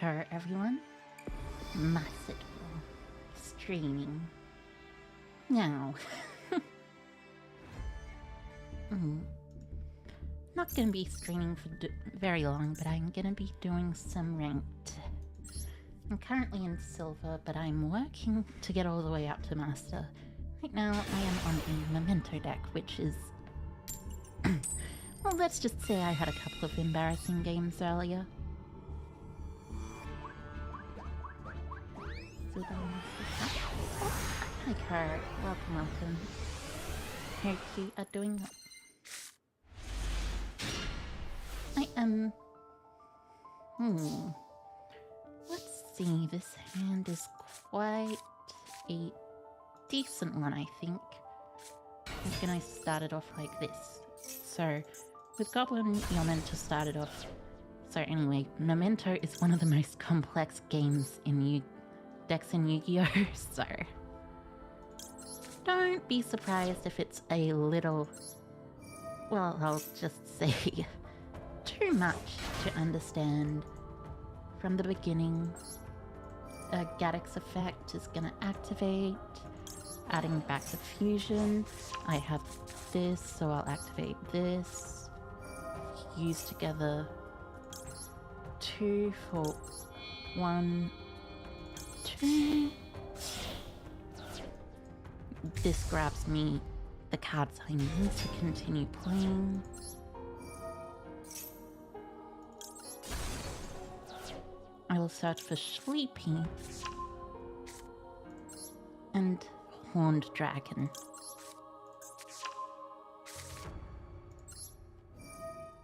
Hi, everyone. Master Duel streaming now. Not gonna be streaming for very long, but I'm gonna be doing some ranked. I'm currently in silver, but I'm working to get all the way up to master. Right now, I am on a memento deck, which is well, let's just say I had a couple of embarrassing games earlier. Hi, Kurt. Welcome. Hope you are doing well. I am... Let's see, this hand is quite a decent one, I think. I'm gonna start it off like this. So, with Goblin, you're meant to start it off... So anyway, Memento is one of the most complex games in decks in Yu-Gi-Oh! So... don't be surprised if it's a little... well, I'll just say... too much to understand. From the beginning, a Gadix effect is gonna activate, adding back the fusion. I have this, so I'll activate this. Fuse together 2 for 1, 2. This grabs me the cards I need to continue playing. I will search for Sleepy and Horned Dragon.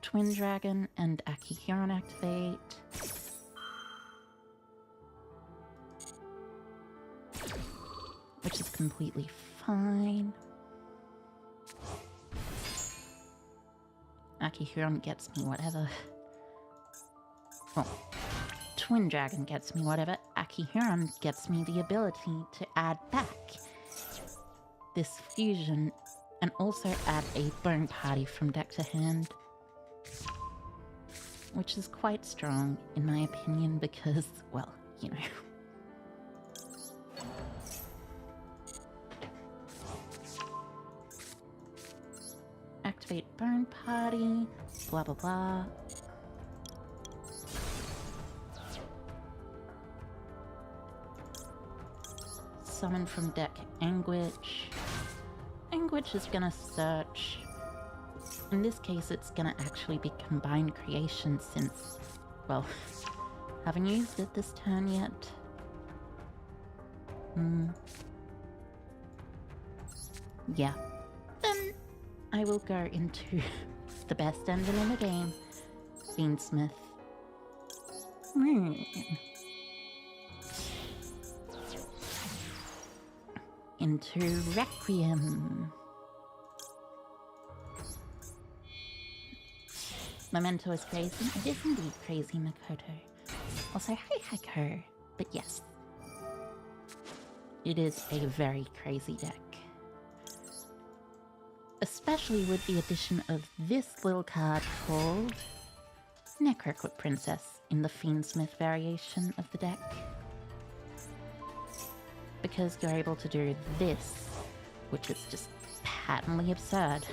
Twin Dragon and Akihiron activate. Which is completely fine. Akihiron gets me whatever. Oh. Twin Dragon gets me whatever. Akihiron gets me the ability to add back this fusion and also add a Bone Party from deck to hand. Which is quite strong, in my opinion, because, well, you know. Activate Bone Party, blah blah blah. Summon from deck Anguish. Anguish is gonna search. In this case, it's gonna actually be Combined Creation since, well, haven't used it this turn yet. Yeah. Then I will go into the best engine in the game, Fiendsmith. Into Requiem. Memento is crazy. It is indeed crazy, Makoto. Also, hi, Hako. But yes, it is a very crazy deck. Especially with the addition of this little card called Necroquip Princess in the Fiendsmith variation of the deck. Because you're able to do this, which is just patently absurd.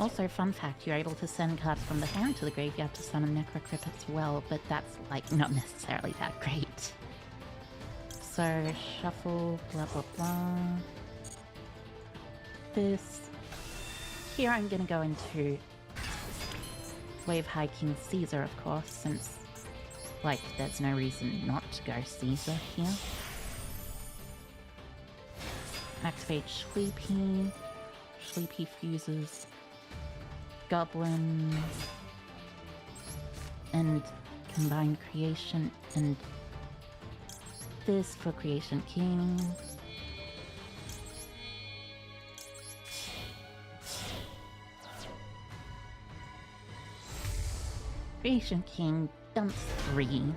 Also, fun fact, you're able to send cards from the hand to the graveyard to summon Necroquip as well, but that's, like, not necessarily that great. So, shuffle, blah blah blah. This. Here I'm gonna go into Wave Hiking Caesar, of course, since, like, there's no reason not to go Caesar here. Activate Sleepy. Sleepy fuses Goblin. And Combined Creation and this for Creation King. Creation King dumps 3,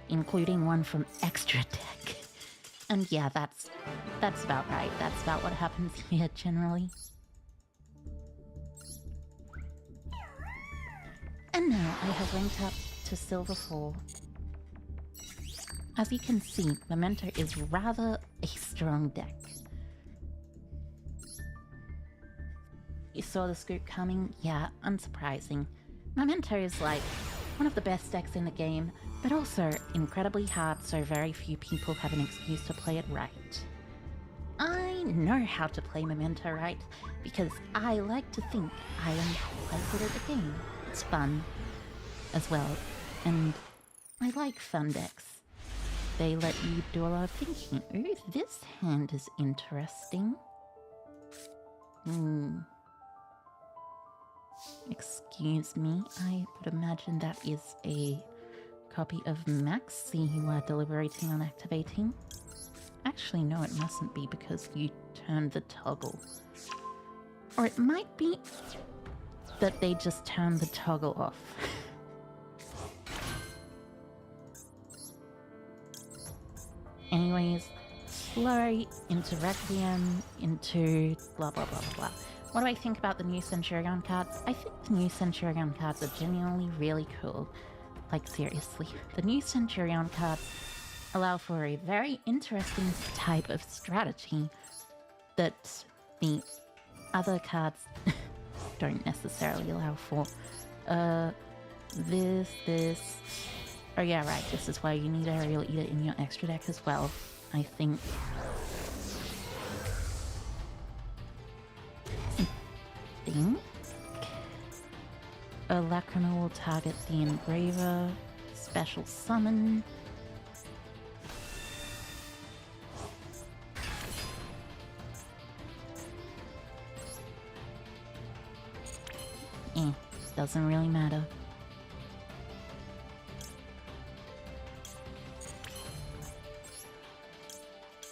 including one from extra deck. And yeah, that's about right. That's about what happens here generally. And now I have ranked up to Silver 4. As you can see, Memento is rather a strong deck. You saw the scoop coming? Yeah, unsurprising. Memento is like one of the best decks in the game, but also incredibly hard, so very few people have an excuse to play it right. I know how to play Memento right, because I like to think I am quite good at the game. It's fun as well, and I like fun decks. They let you do a lot of thinking. Ooh, this hand is interesting. Excuse me, I would imagine that is a copy of Maxi you are deliberating on activating. Actually, no, it mustn't be because you turned the toggle. Or it might be that they just turned the toggle off. Anyways, Flurry into Requiem into blah blah blah blah blah. What do I think about the new Centurion cards? I think the new Centurion cards are genuinely really cool. Like, seriously. The new Centurion cards allow for a very interesting type of strategy that the other cards don't necessarily allow for. This... Oh yeah, right, this is why you need Aerial Eater in your extra deck as well, I think. A Lacrima will target the Engraver. Special summon. Doesn't really matter.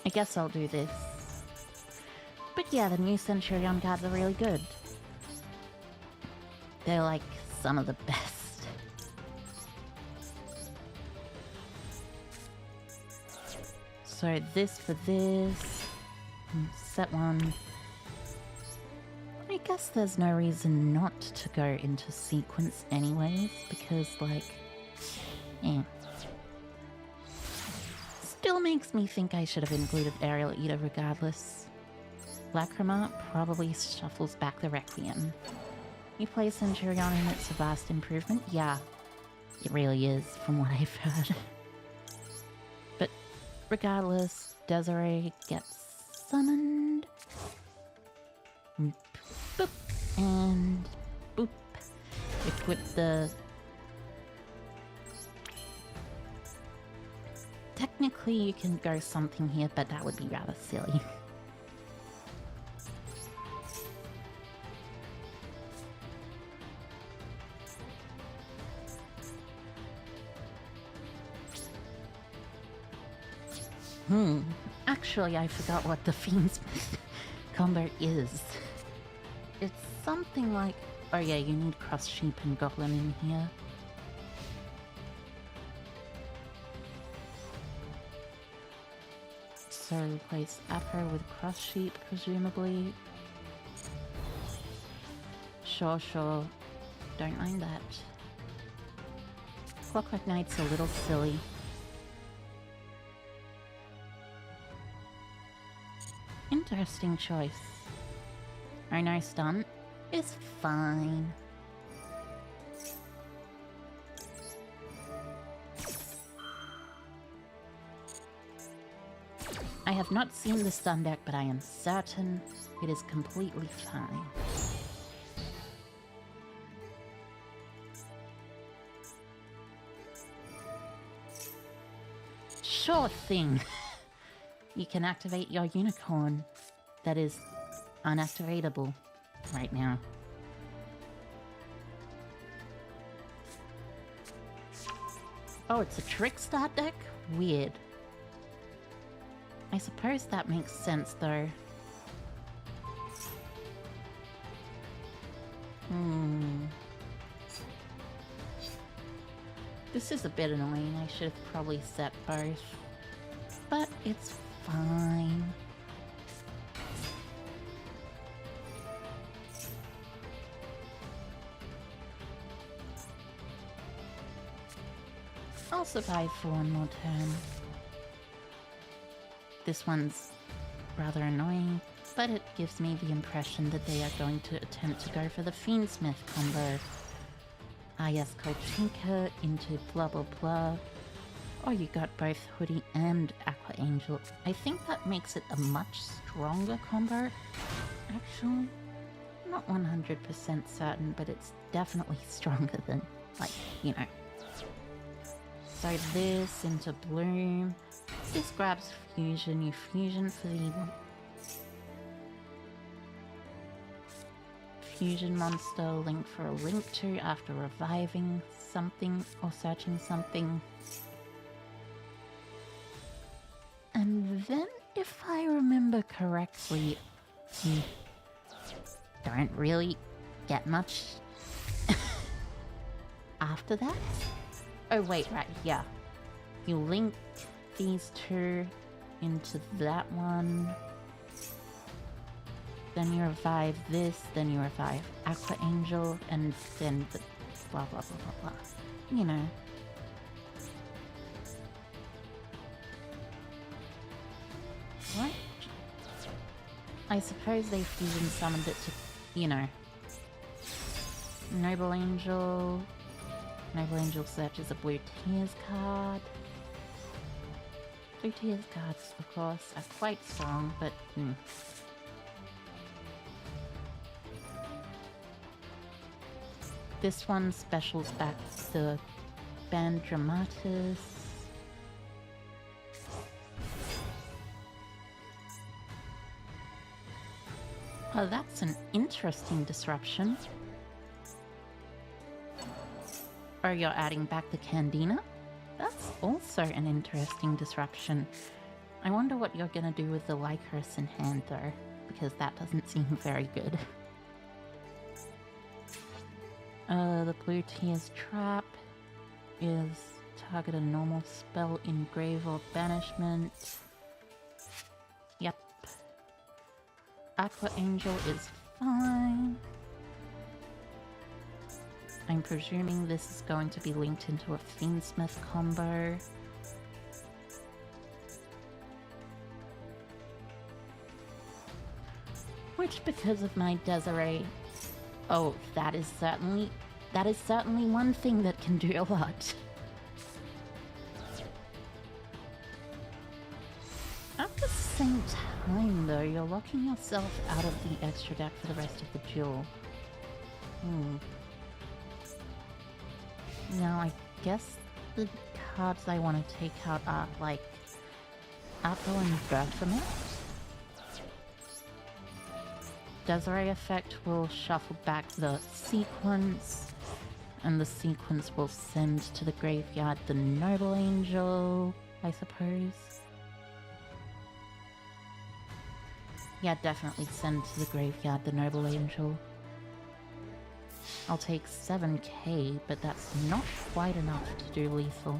I guess I'll do this. But yeah, the new Centurion cards are really good. They're like some of the best. So this for this. Set one. I guess there's no reason not to go into sequence anyways, because like, Still makes me think I should have included Aerial Eater regardless. Lacrima probably shuffles back the Requiem. You play Centurion and it's a vast improvement? Yeah, it really is from what I've heard. But regardless, Desiree gets summoned. Boop, and boop. Equip the... Technically you can go something here, but that would be rather silly. Actually, I forgot what the Fiend's combo is. It's something like... Oh yeah, you need Cross Sheep and Goblin in here. So replace Apro with Cross Sheep, presumably. Sure. Don't mind that. Clockwork Knight's a little silly. Interesting choice. Oh no, stun is fine. I have not seen the stun deck, but I am certain it is completely fine. Sure thing. You can activate your unicorn that is unactivatable right now. Oh, it's a trick start deck? Weird. I suppose that makes sense though. This is a bit annoying. I should have probably set both. But it's fine. I'll survive for one more turn. This one's rather annoying, but it gives me the impression that they are going to attempt to go for the Fiendsmith combo. Ah yes, Cold Tinker into blah blah blah. Oh, you got both Hoodie and Aqua Angel. I think that makes it a much stronger combo. Actually, not 100% certain, but it's definitely stronger than, like, you know. So this into Bloom. This grabs Fusion. You Fusion for the Fusion monster, Link for a Link to after reviving something or searching something. And then, if I remember correctly, you don't really get much after that. Oh wait, right, yeah. You link these two into that one. Then you revive this, then you revive Aqua Angel, and then the blah blah blah blah blah. You know. What? I suppose they fusion summoned it to, you know. Noble Angel. Noble Angel searches a Blue Tears card. Blue Tears cards, of course, are quite strong, but This one specials back the Band Dramatis. Oh, that's an interesting disruption. Oh, you're adding back the Candina? That's also an interesting disruption. I wonder what you're gonna do with the Lycoris in hand, though, because that doesn't seem very good. The Blue Tears Trap is target a normal spell in Grave or Banishment. Yep. Aqua Angel is fine. I'm presuming this is going to be linked into a Fiendsmith combo. Which, because of my Desiree... Oh, that is certainly one thing that can do a lot. At the same time, though, you're locking yourself out of the extra deck for the rest of the duel. Now, I guess the cards I want to take out are, like, Apple and Baphomet. Desiree effect will shuffle back the sequence, and the sequence will send to the graveyard the Noble Angel, I suppose. Yeah, definitely send to the graveyard the Noble Angel. I'll take 7k, but that's not quite enough to do lethal.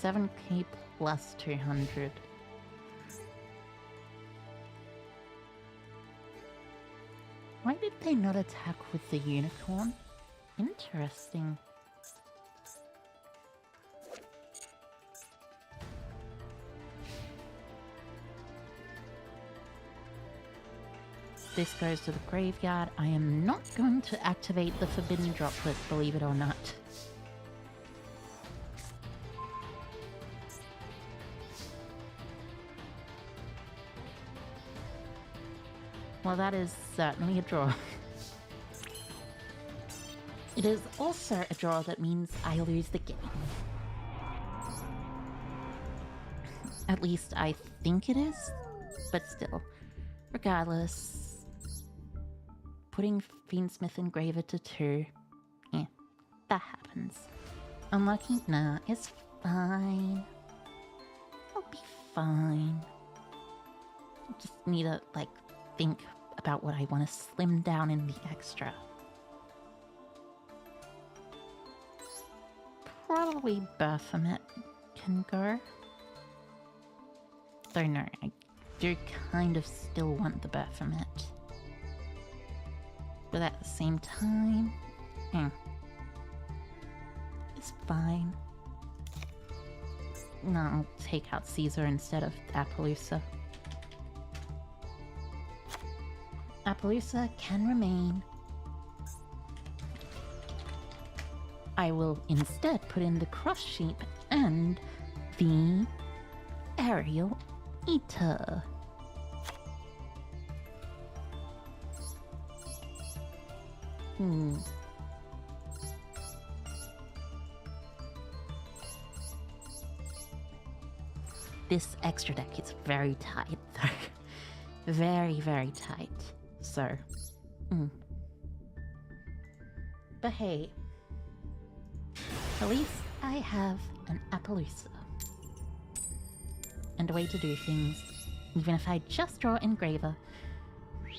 7k plus 200. Why did they not attack with the unicorn? Interesting. This goes to the graveyard. I am not going to activate the Forbidden Droplet, believe it or not. Well, that is certainly a draw. It is also a draw that means I lose the game. At least I think it is, but still. Regardless, putting Fiendsmith Engraver to 2, that happens. Unlucky? Nah, it's fine. I'll be fine. I just need to, like, think about what I want to slim down in the extra. Probably Baphomet can go. Though no, I do kind of still want the Baphomet. But at the same time, it's fine. No, I'll take out Caesar instead of Appaloosa. Appaloosa can remain. I will instead put in the cross sheep and the aerial eater. This extra deck is very tight, though. Very, very tight. So, But hey, at least I have an Appaloosa. And a way to do things, even if I just draw Engraver.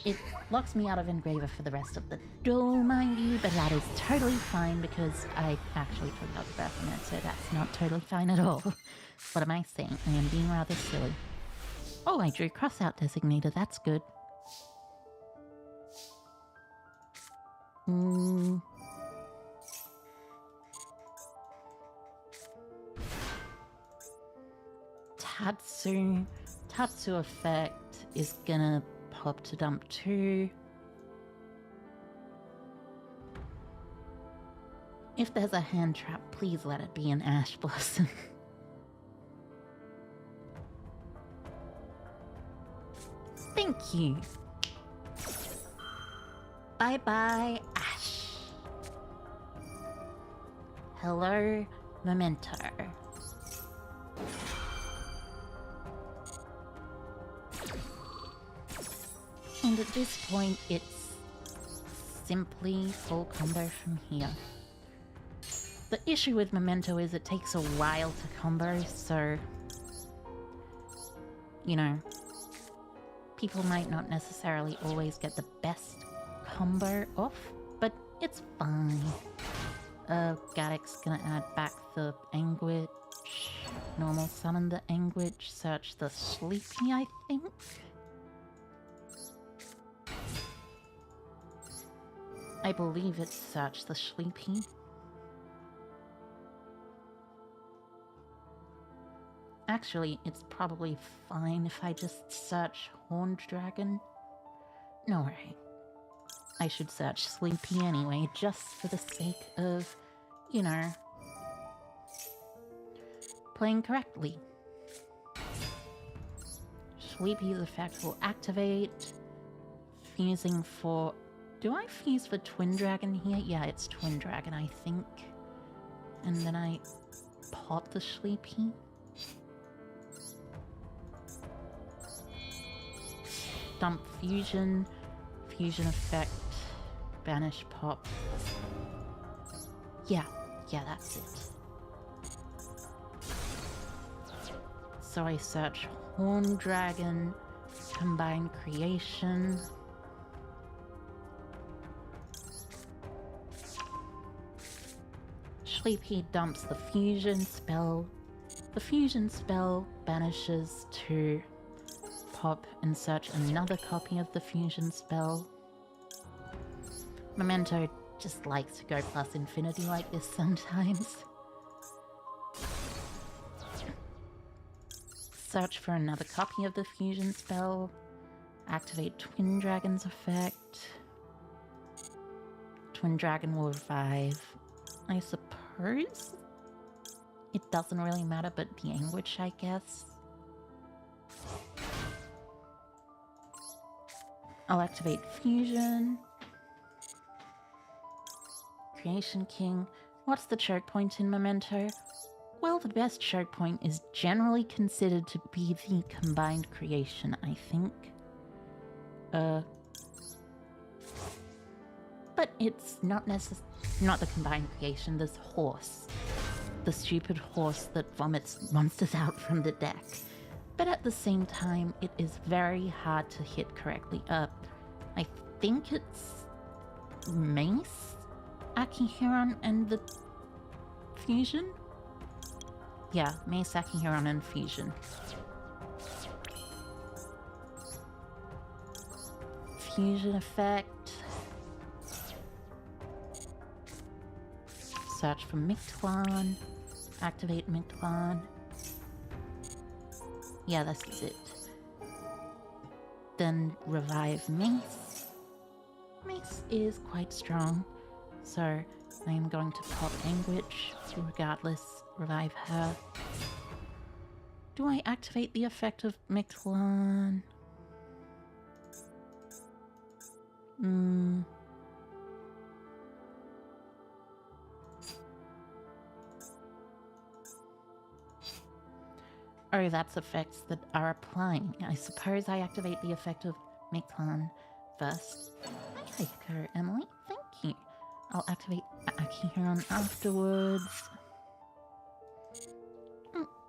It locks me out of Engraver for the rest of the duel, mind you, but that is totally fine because I actually took out the breath in it, so that's not totally fine at all. What am I saying? I am being rather silly. Oh, I drew Crossout Designator, that's good. Tatsu effect is gonna pop to dump 2. If there's a hand trap, please let it be an Ash Blossom. Thank you. Bye-bye, Ash. Hello, Memento. And at this point, it's simply full combo from here. The issue with Memento is it takes a while to combo, so, you know, people might not necessarily always get the best combo off, but it's fine. Gaddock's gonna add back the Anguish, normal summon the Anguish, search the Sleepy, I think? I believe it's search the Sleepy. Actually, it's probably fine if I just search Horned Dragon. No, right. I should search Sleepy anyway, just for the sake of, you know, playing correctly. Sleepy's effect will activate, fusing for... Do I fuse for Twin Dragon here? Yeah, it's Twin Dragon, I think. And then I pop the Sleepy. Dump Fusion. Fusion effect. Banish pop. Yeah, that's it. So I search Horned Dragon. Combine Creation. Sleepy dumps the fusion spell. The fusion spell banishes to pop and search another copy of the fusion spell. Memento just likes to go plus infinity like this sometimes. Search for another copy of the fusion spell. Activate Twin Dragon's effect. Twin Dragon will revive. I suppose it doesn't really matter, but the Anguish, I guess. I'll activate Fusion. Creation King. What's the choke point in Memento? Well, the best choke point is generally considered to be the combined creation, I think. But it's not the combined creation, there's Horse. The stupid horse that vomits monsters out from the deck. But at the same time, it is very hard to hit correctly. I think it's Mace, Akihiron, and the Fusion? Yeah, Mace, Akihiron, and Fusion. Fusion effect. search for Mictlan. Activate Mictlan. Yeah, this is it. Then revive Mace. Mace is quite strong, so I am going to pop Anguish to regardless revive her. Do I activate the effect of Mictlan? Oh, that's effects that are applying. I suppose I activate the effect of Mictlan first. There you go, Emily. Thank you. I'll activate Akihiron afterwards.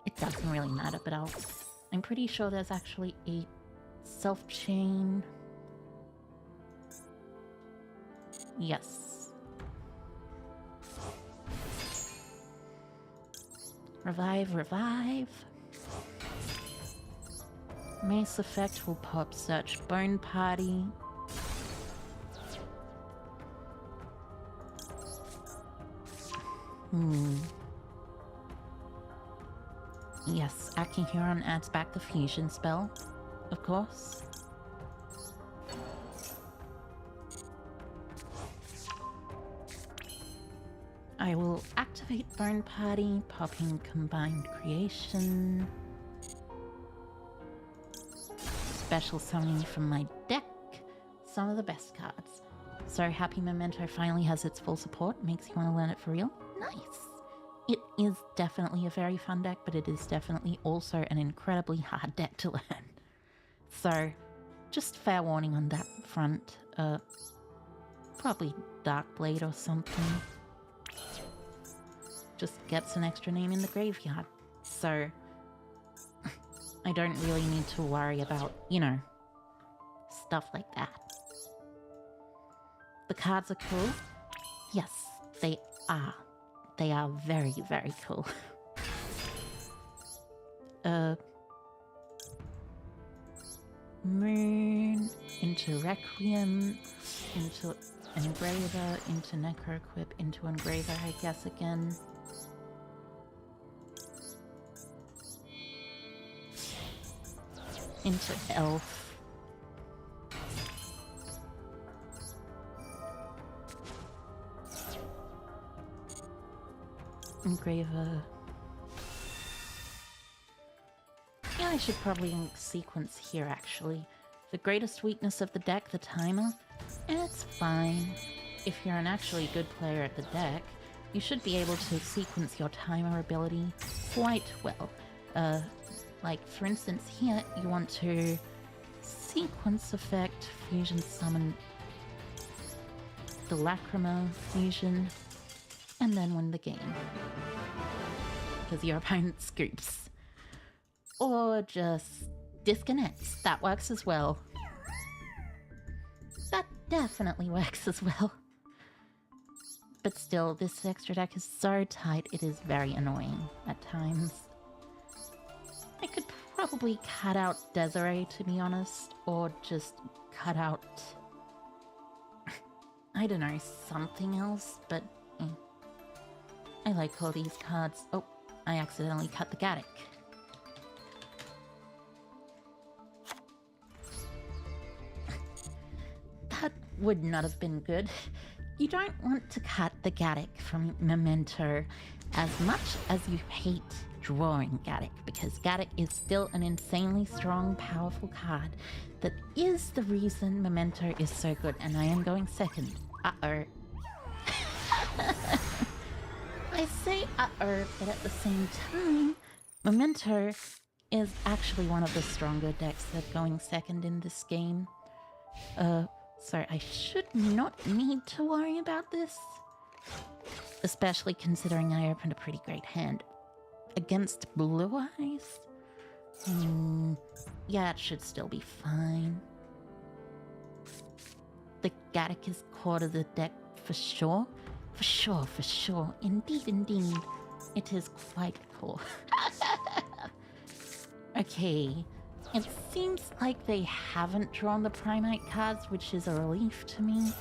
It doesn't really matter, but I'm pretty sure there's actually a self-chain. Yes. Revive, revive. Mace effect will pop search Bone Party. Yes, Akihiron adds back the fusion spell, of course. I will activate Bone Party, popping Combined Creation. Special summoning from my deck. Some of the best cards. So happy Memento finally has its full support. Makes you want to learn it for real. Nice! It is definitely a very fun deck, but it is definitely also an incredibly hard deck to learn. So, just fair warning on that front. Probably Darkblade or something. Just gets an extra name in the graveyard. So, I don't really need to worry about, you know, stuff like that. The cards are cool. Yes, they are. They are very, very cool. Moon, into Requiem, into Engraver, into Necroequip, into Engraver, I guess again. Into Elf. Engraver. Yeah, I should probably sequence here actually. The greatest weakness of the deck, the timer. And it's fine. If you're an actually good player at the deck, you should be able to sequence your timer ability quite well. Like, for instance, here you want to sequence effect, fusion summon the Lacrima fusion, and then win the game. Because your opponent scoops. Or just disconnects. That works as well. That definitely works as well. But still, this extra deck is so tight, it is very annoying at times. I could probably cut out Desiree, to be honest, or just cut out, I don't know, something else, but I like all these cards. Oh, I accidentally cut the Gaddock. That would not have been good. You don't want to cut the Gaddock from Memento as much as you hate drawing Gaddock, because Gaddock is still an insanely strong, powerful card that is the reason Memento is so good, and I am going second. Uh-oh. I say uh-oh, but at the same time, Memento is actually one of the stronger decks that going second in this game. So I should not need to worry about this. Especially considering I opened a pretty great hand. Against Blue Eyes? Yeah, it should still be fine. The Gaddock is core to the deck for sure. For sure, for sure. Indeed, indeed. It is quite cool. Okay. It seems like they haven't drawn the Primate cards, which is a relief to me.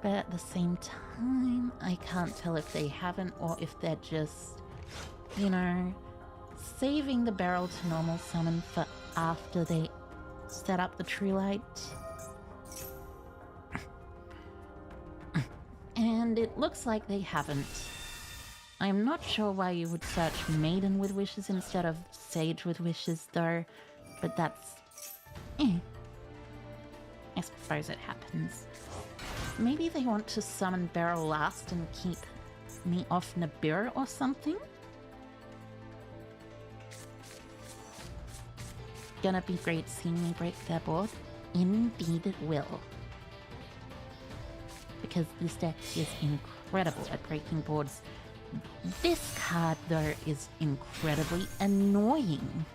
But at the same time, I can't tell if they haven't or if they're just, you know, saving the barrel to normal summon for after they set up the true light. And it looks like they haven't. I'm not sure why you would search Maiden with Wishes instead of Sage with Wishes though, but that's... I suppose it happens. Maybe they want to summon Beryl last and keep me off Nibiru or something? Gonna be great seeing me break their board? Indeed it will. Because this deck is incredible at breaking boards. This card, though, is incredibly annoying.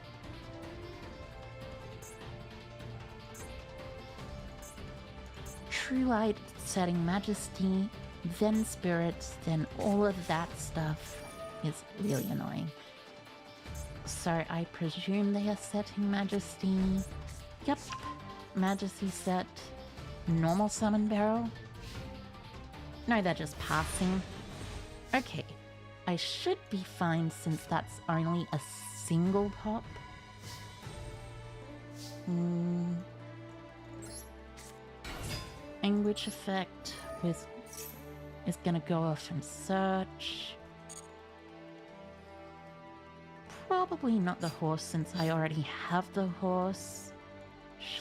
True Light, setting Majesty, then Spirit, then all of that stuff is really annoying. So I presume they are setting Majesty. Yep, Majesty set normal summon barrel. No, they're just passing. Okay, I should be fine since that's only a single pop. Anguish effect is gonna go off and search. Probably not the horse since I already have the horse.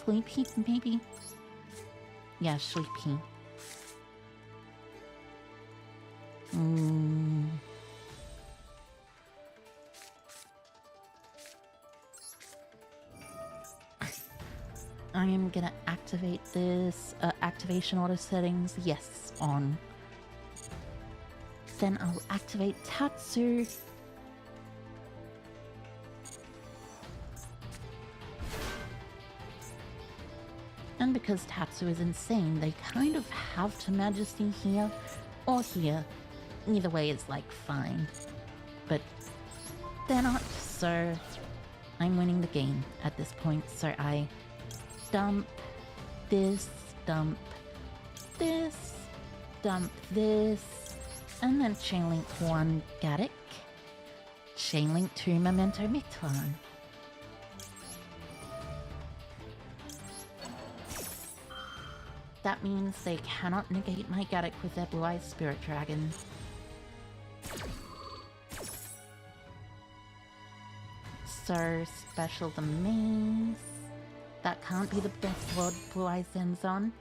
Sleepy, maybe? Yeah, Sleepy. I am gonna activate this. Activation order settings, yes, on. Then I'll activate Tatsu. And because Tatsu is insane, they kind of have to Majesty here or here. Either way is like fine. But they're not, so I'm winning the game at this point. So I dump this, dump this, dump this, and then chainlink 1 Gaddock, chainlink 2 Memento Mictlan. That means they cannot negate my Gaddock with their Blue-Eyed Spirit Dragon. So, special the maze. That can't be the best board Blue-Eyes ends on.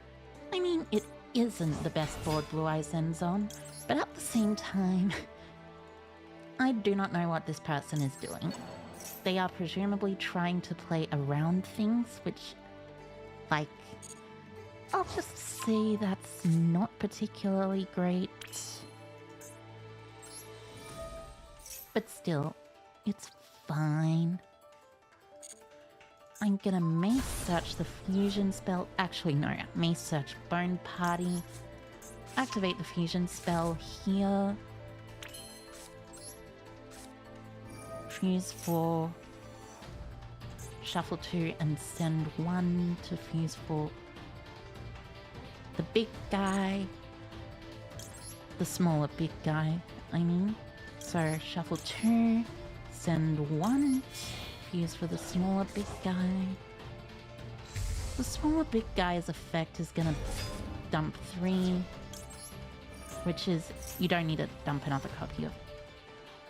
I mean, it isn't the best board Blue-Eyes ends on, but at the same time, I do not know what this person is doing. They are presumably trying to play around things, which, like, I'll just say that's not particularly great. But still, it's fine. I'm gonna Mace Search the Fusion spell. Actually, no, Mace Search Bone Party. Activate the Fusion spell here. Fuse 4. Shuffle 2 and send 1 to fuse 4. The big guy. The smaller big guy, I mean. So shuffle 2, send 1, fuse for the smaller big guy. The smaller big guy's effect is gonna dump 3, which is, you don't need to dump another copy of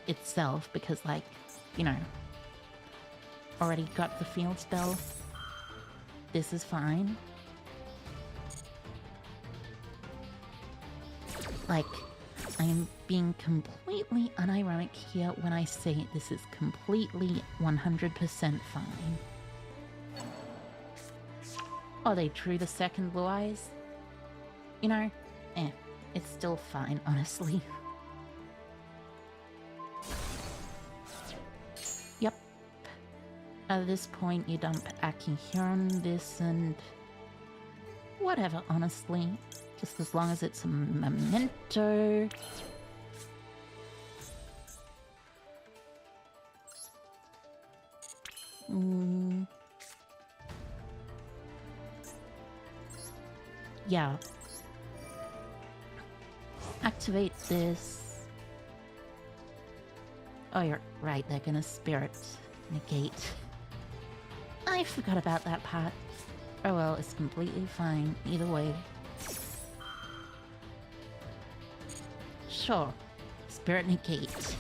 itself because, like, you know, already got the field spell. This is fine. Like, I am being completely unironic here when I say this is completely 100% fine. Oh, they drew the second Blue Eyes? You know, it's still fine, honestly. Yep. At this point, you dump Akihiron, this, and whatever, honestly. Just as long as it's a memento. Yeah. activate this. Oh, you're right, they're gonna spirit negate. I forgot about that part. Oh well, it's completely fine either way. Sure, spirit negate.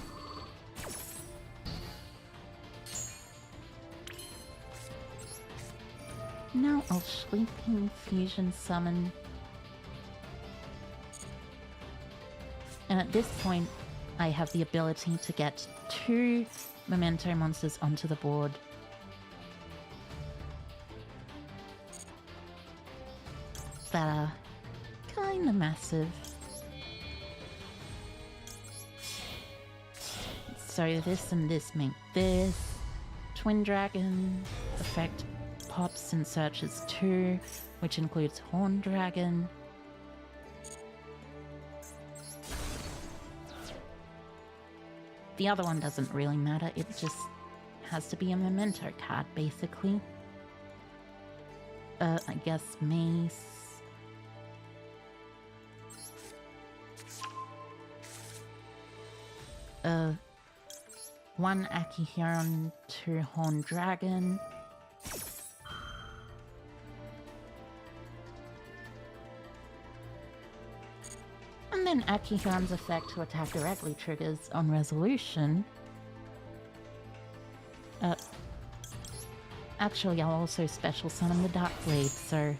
Now I'll Sleeping Fusion summon. And at this point, I have the ability to get 2 Memento monsters onto the board. That are kinda massive. So this and this make this. Twin Dragon effect pops and searches 2, which includes Horn Dragon. The other one doesn't really matter, it just has to be a memento card, basically. I guess Mace. One Akihiron, 2 Horn Dragon. And then Akihiron's effect to attack directly triggers on resolution. Actually, I'll also special summon the Dark Blade, so...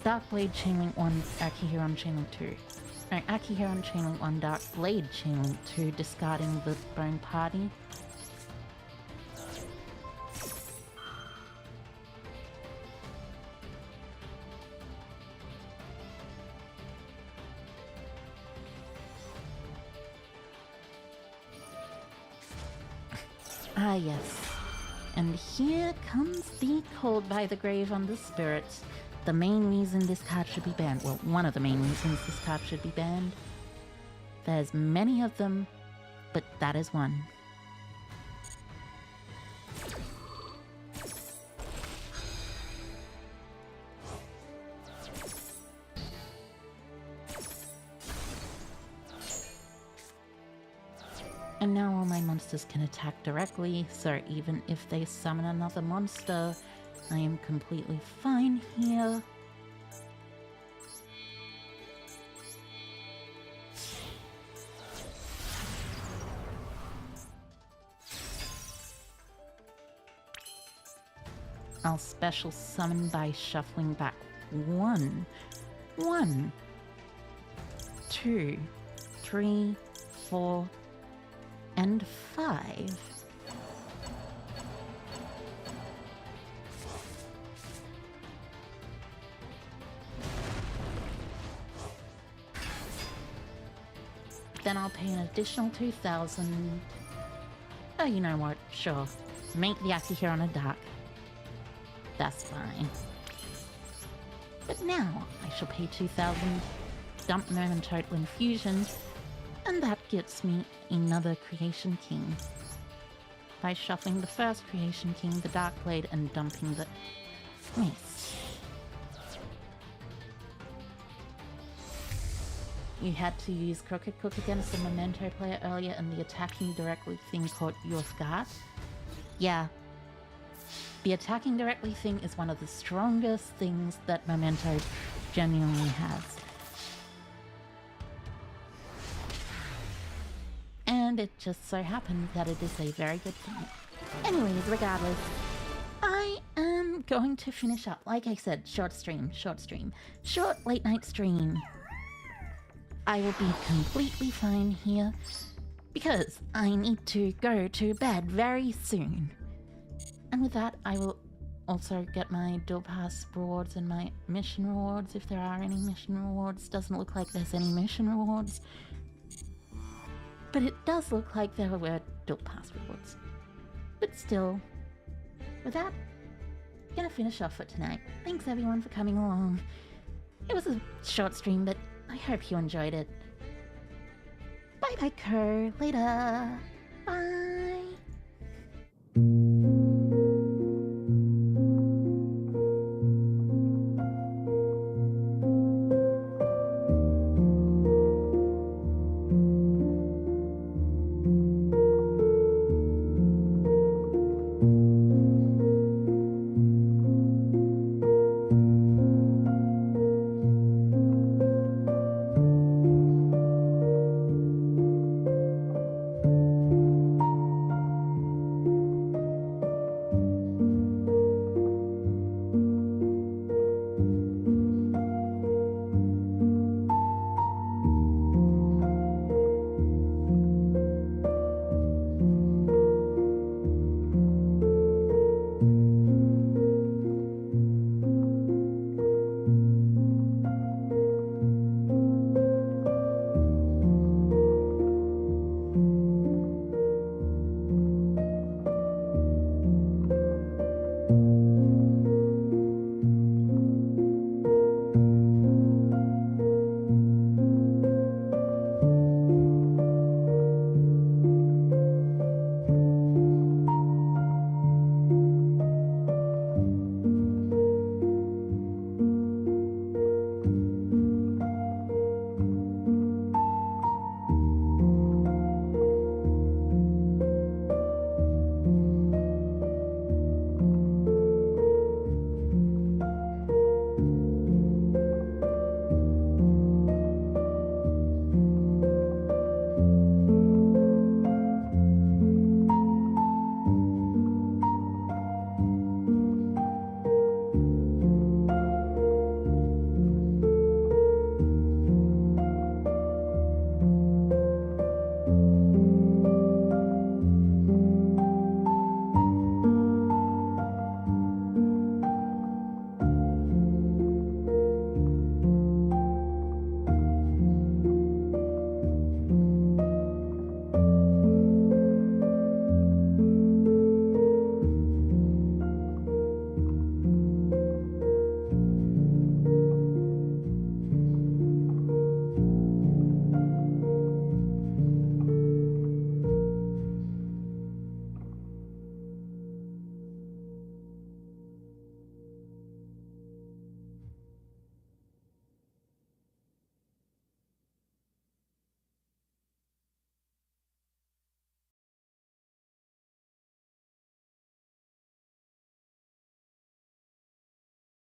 Dark Blade Chainlink 1, Akihiron Chainlink 2. No, Akihiron Chainlink 1, Dark Blade Chainlink 2, discarding the Bone Party. Ah, yes. And here comes the Called by the Grave on the Spirit. The main reason this card should be banned. Well, one of the main reasons this card should be banned. There's many of them, but that is one. And now all my monsters can attack directly, so even if they summon another monster, I am completely fine here. I'll special summon by shuffling back 1, 2, 3, 4, and 5. Then I'll pay an additional 2,000. Oh, you know what? Sure. Make the Akihiron a dark. That's fine. But now I shall pay 2,000, dump Moment Total Infusion, and that gets me another Creation King. By shuffling the first Creation King, the Dark Blade, and dumping the Mace. You had to use Crooked Cook against a Memento player earlier and the attacking directly thing caught you off guard? Yeah. The attacking directly thing is one of the strongest things that Memento genuinely has. And it just so happens that it is a very good thing. Anyways, regardless, I am going to finish up. Like I said, short late night stream. I will be completely fine here because I need to go to bed very soon. And with that, I will also get my Duel Pass rewards and my mission rewards if there are any mission rewards. Doesn't look like there's any mission rewards. But it does look like there were Duel Pass rewards. But still, with that, I'm gonna finish off for tonight. Thanks everyone for coming along. It was a short stream, but I hope you enjoyed it. Bye bye, Later.